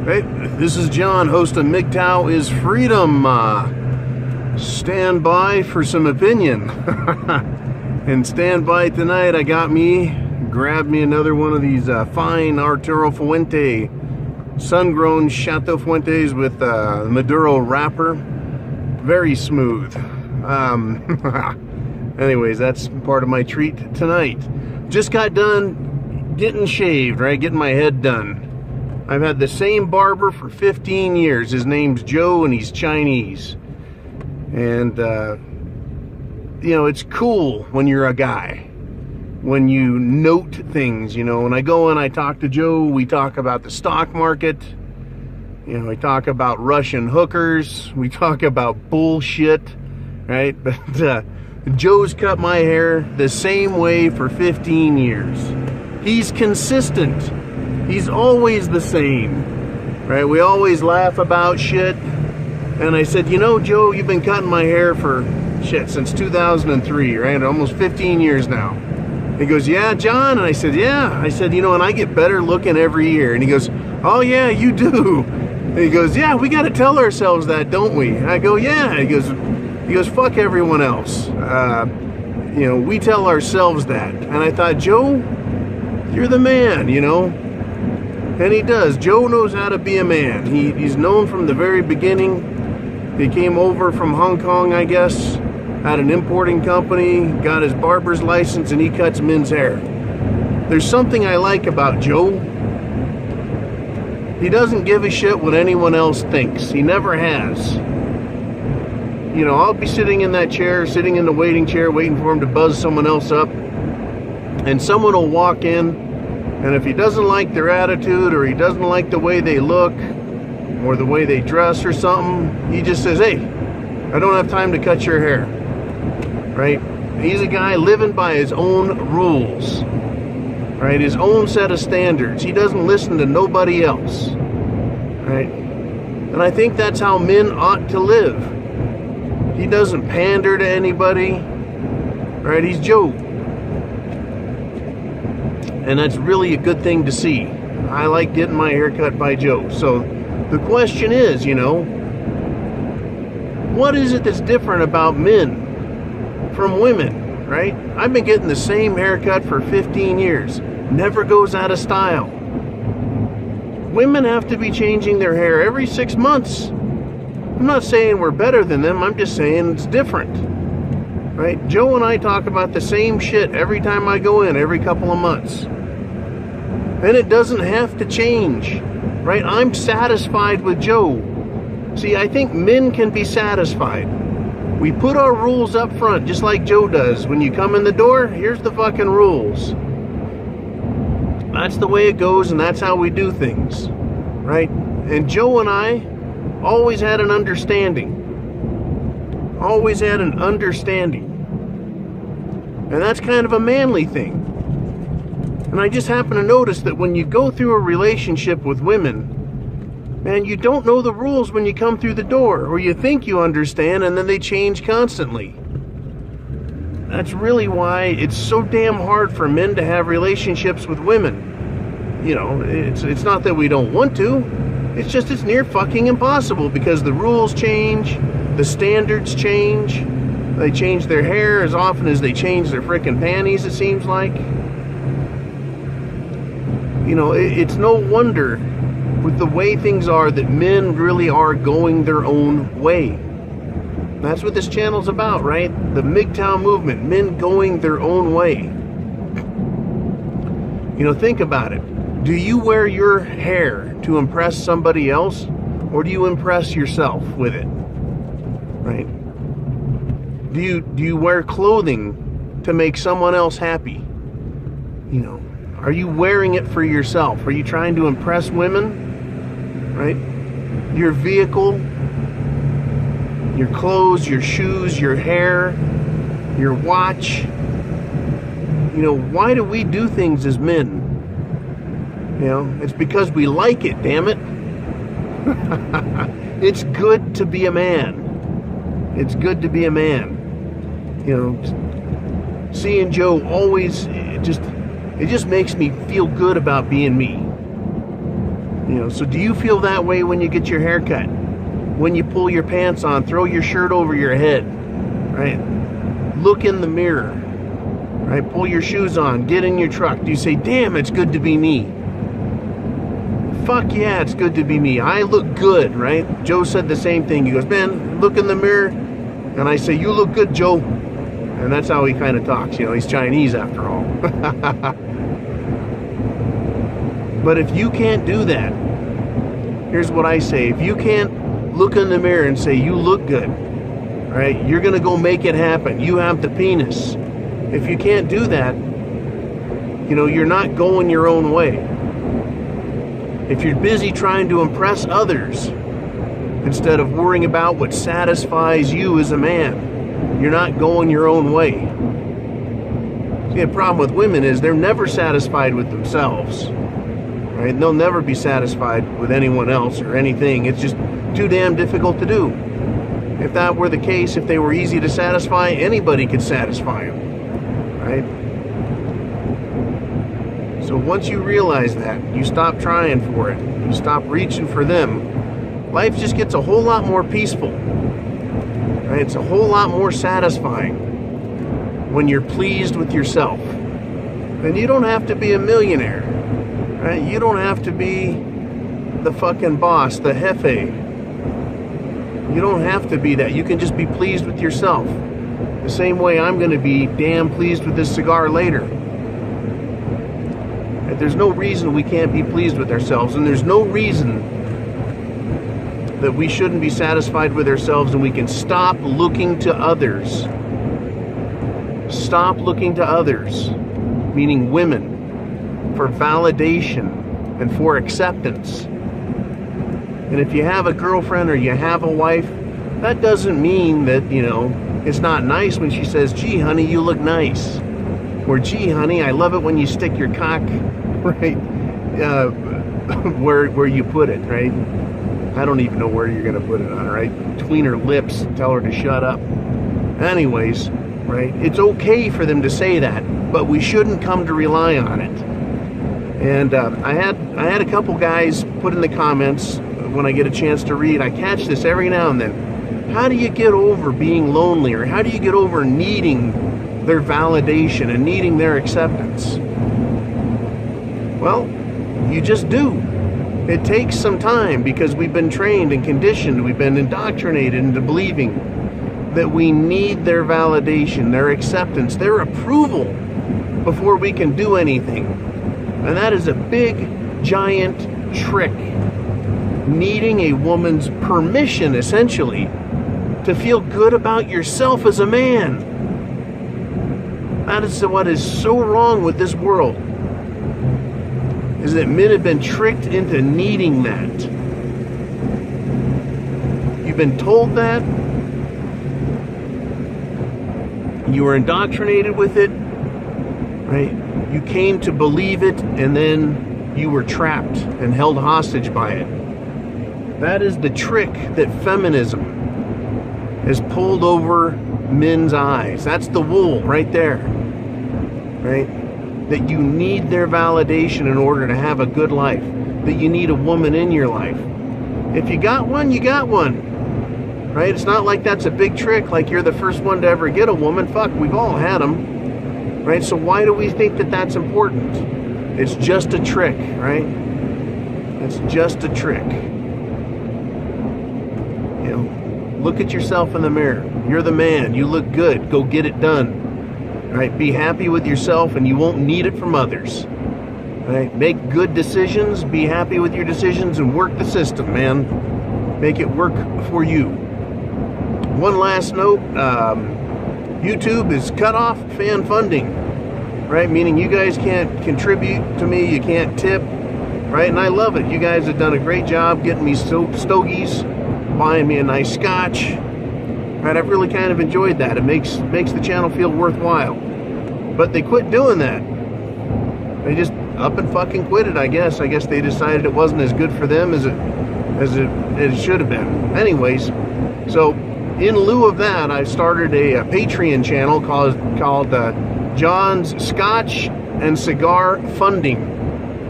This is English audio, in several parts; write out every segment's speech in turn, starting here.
Hey, this is John, host of Mgtow is Freedom. Stand by for some opinion. And stand by tonight, grabbed me another one of these fine Arturo Fuente sun-grown Chateau Fuentes with Maduro wrapper. Very smooth. Anyways, that's part of my treat tonight. Just got done getting shaved, right? Getting my head done. I've had the same barber for 15 years. His name's Joe, and he's Chinese. And, you know, it's cool when you're a guy. When you note things, you know. When I go and I talk to Joe, we talk about the stock market. You know, we talk about Russian hookers. We talk about bullshit, right? But Joe's cut my hair the same way for 15 years. He's consistent. He's always the same, right? We always laugh about shit. And I said, you know, Joe, you've been cutting my hair for shit since 2003, right? Almost 15 years now. He goes, yeah, John? And I said, yeah. I said, you know, and I get better looking every year. And he goes, oh, yeah, you do. And he goes, yeah, we got to tell ourselves that, don't we? And I go, yeah. He goes, fuck everyone else. You know, we tell ourselves that. And I thought, Joe, you're the man, you know. And he does. Joe knows how to be a man. He's known from the very beginning. He came over from Hong Kong, I guess, had an importing company, got his barber's license, and he cuts men's hair. There's something I like about Joe. He doesn't give a shit what anyone else thinks. He never has. You know, I'll be sitting in that chair, sitting in the waiting chair, waiting for him to buzz someone else up, and someone will walk in. And if he doesn't like their attitude, or he doesn't like the way they look, or the way they dress or something, he just says, hey, I don't have time to cut your hair. Right? He's a guy living by his own rules. Right? His own set of standards. He doesn't listen to nobody else. Right? And I think that's how men ought to live. He doesn't pander to anybody. Right? He's Joe. And that's really a good thing to see. I like getting my hair cut by Joe. So the question is, you know, what is it that's different about men from women, right? I've been getting the same haircut for 15 years. Never goes out of style. Women have to be changing their hair every 6 months. I'm not saying we're better than them. I'm just saying it's different, right? Joe and I talk about the same shit every time I go in, every couple of months. And it doesn't have to change, right? I'm satisfied with Joe. See, I think men can be satisfied. We put our rules up front, just like Joe does. When you come in the door, here's the fucking rules. That's the way it goes, and that's how we do things, right? And Joe and I always had an understanding. Always had an understanding. And that's kind of a manly thing. And I just happen to notice that when you go through a relationship with women, man, you don't know the rules when you come through the door, or you think you understand, and then they change constantly. That's really why it's so damn hard for men to have relationships with women. You know, it's not that we don't want to, it's just it's near fucking impossible, because the rules change, the standards change, they change their hair as often as they change their frickin' panties, it seems like. You know, it's no wonder with the way things are that men really are going their own way. That's what this channel's about, right? The Mgtow movement, men going their own way. You know, think about it. Do you wear your hair to impress somebody else, or do you impress yourself with it? Right? Do you wear clothing to make someone else happy? You know, are you wearing it for yourself? Are you trying to impress women? Right? Your vehicle, your clothes, your shoes, your hair, your watch. You know, why do we do things as men? You know, it's because we like it, damn it. It's good to be a man. It's good to be a man. You know, seeing Joe always, it just makes me feel good about being me. So do you feel that way when you get your hair cut? When you pull your pants on, throw your shirt over your head, right? Look in the mirror, right? Pull your shoes on, get in your truck. Do you say, damn, it's good to be me? Fuck yeah, it's good to be me. I look good, right? Joe said the same thing. He goes, man, look in the mirror. And I say, you look good, Joe. And that's how he kind of talks. He's Chinese after all. But if you can't do that, here's what I say. If you can't look in the mirror and say, you look good, right? You're going to go make it happen. You have the penis. If you can't do that, you're not going your own way. If you're busy trying to impress others instead of worrying about what satisfies you as a man, you're not going your own way. See, the problem with women is they're never satisfied with themselves. Right? They'll never be satisfied with anyone else or anything. It's just too damn difficult to do. If that were the case, if they were easy to satisfy, anybody could satisfy them. Right? So once you realize that, you stop trying for it, you stop reaching for them, life just gets a whole lot more peaceful. Right? It's a whole lot more satisfying when you're pleased with yourself. And you don't have to be a millionaire. Right? You don't have to be the fucking boss, the jefe. You don't have to be that. You can just be pleased with yourself. The same way I'm going to be damn pleased with this cigar later. Right? There's no reason we can't be pleased with ourselves, and there's no reason that we shouldn't be satisfied with ourselves, and we can stop looking to others. Stop looking to others, meaning women, for validation and for acceptance. And if you have a girlfriend or you have a wife, that doesn't mean that, it's not nice when she says, gee, honey, you look nice. Or, gee, honey, I love it when you stick your cock, right, where you put it, right? I don't even know where you're going to put it on, right? Between her lips, tell her to shut up. Anyways, right, it's okay for them to say that, but we shouldn't come to rely on it. And I had a couple guys put in the comments when I get a chance to read. I catch this every now and then. How do you get over being lonely, or how do you get over needing their validation and needing their acceptance? Well, you just do. It takes some time because we've been trained and conditioned, we've been indoctrinated into believing that we need their validation, their acceptance, their approval before we can do anything. And that is a big, giant trick. Needing a woman's permission, essentially, to feel good about yourself as a man. That is what is so wrong with this world, is that men have been tricked into needing that. You've been told that. You were indoctrinated with it, right? You came to believe it, and then you were trapped and held hostage by it. That is the trick that feminism has pulled over men's eyes. That's the wool right there, right? That you need their validation in order to have a good life. That you need a woman in your life. If you got one, you got one. Right? It's not like that's a big trick, like you're the first one to ever get a woman. Fuck, we've all had them. Right? So why do we think that that's important? It's just a trick, right? It's just a trick. Look at yourself in the mirror. You're the man. You look good. Go get it done. Right? Be happy with yourself, and you won't need it from others. Right? Make good decisions. Be happy with your decisions, and work the system, man. Make it work for you. One last note. YouTube is cut off fan funding. Right? Meaning you guys can't contribute to me. You can't tip. Right? And I love it. You guys have done a great job getting me stogies, buying me a nice scotch. Right? I've really kind of enjoyed that. It makes the channel feel worthwhile. But they quit doing that. They just up and fucking quit it, I guess. I guess they decided it wasn't as good for them as it should have been. Anyways, so in lieu of that, I started a Patreon channel called John's Scotch and Cigar Funding.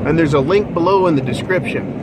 And there's a link below in the description.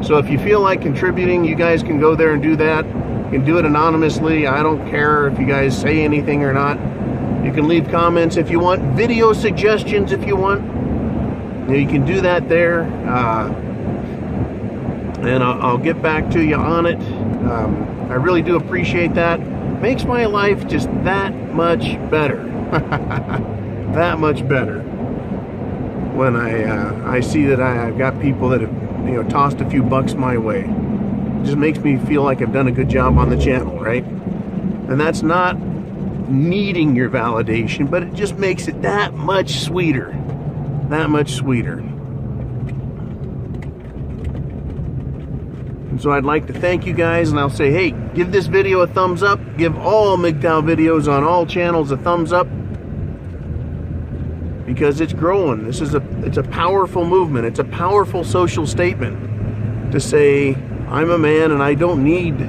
So if you feel like contributing, you guys can go there and do that. You can do it anonymously. I don't care if you guys say anything or not. You can leave comments if you want, video suggestions if you want. You can do that there, and I'll get back to you on it. I really do appreciate that. Makes my life just that much better. That much better when I see that I've got people that have, you know, tossed a few bucks my way. It just makes me feel like I've done a good job on the channel, right? And that's not needing your validation, but it just makes it that much sweeter. That much sweeter. And so I'd like to thank you guys, and I'll say, hey, give this video a thumbs up. Give all Mgtow videos on all channels a thumbs up, because it's growing. It's a powerful movement. It's a powerful social statement to say, I'm a man and I don't need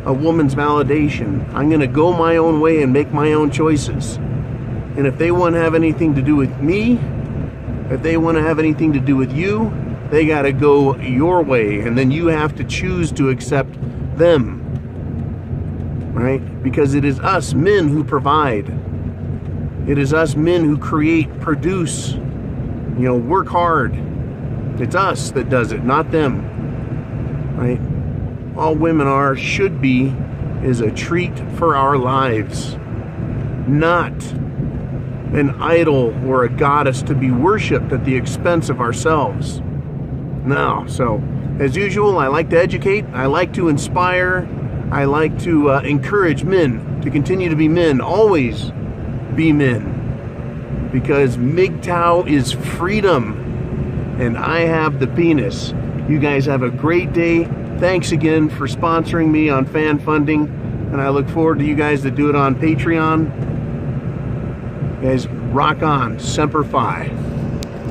a woman's validation. I'm going to go my own way and make my own choices. And if they want to have anything to do with me, if they want to have anything to do with you, they got to go your way, and then you have to choose to accept them, right? Because it is us men who provide. It is us men who create, produce, you know, work hard. It's us that does it, not them, right? All women should be, is a treat for our lives, not an idol or a goddess to be worshipped at the expense of ourselves. No. So, as usual, I like to educate, I like to inspire, I like to encourage men to continue to be men, always be men, because Mgtow is freedom, and I have the penis. You guys have a great day. Thanks again for sponsoring me on fan funding, and I look forward to you guys that do it on Patreon. You guys, rock on. Semper Fi.